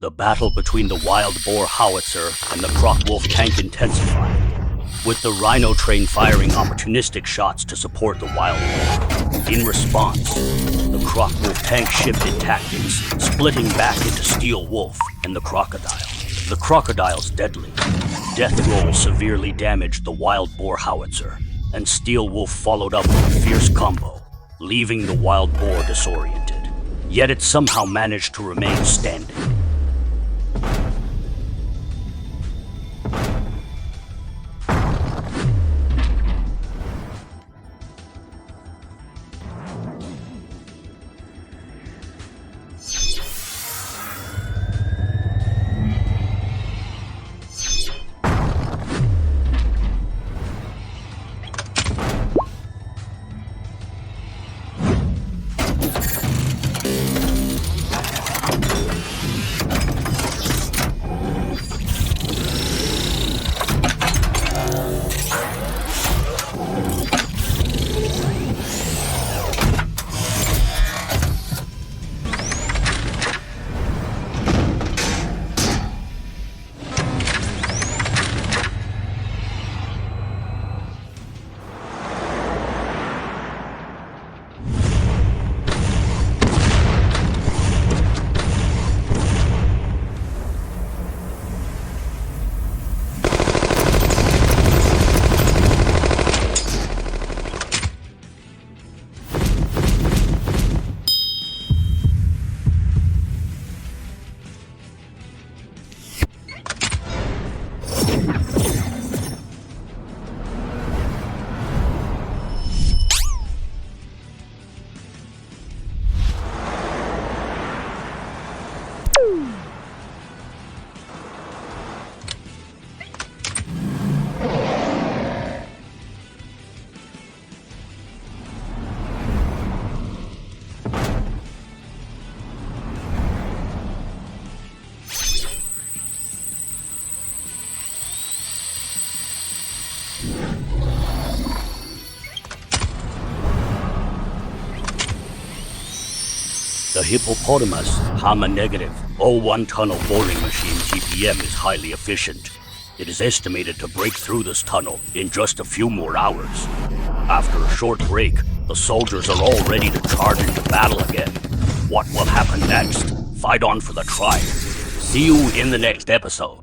The battle between the Wild Boar Howitzer and the Crocodile tank intensified, with the Rhino train firing opportunistic shots to support the Wild Boar. In response, the Crocodile tank shifted tactics, splitting back into Steel Wolf and the Crocodile. The Crocodile's deadly death roll severely damaged the Wild Boar Howitzer, and Steel Wolf followed up with a fierce combo, leaving the Wild Boar disoriented. Yet it somehow managed to remain standing. The Hippopotamus Hama-Negative 01 tunnel boring machine TPM is highly efficient. It is estimated to break through this tunnel in just a few more hours. After a short break, the soldiers are all ready to charge into battle again. What will happen next? Fight on for the tribe. See you in the next episode.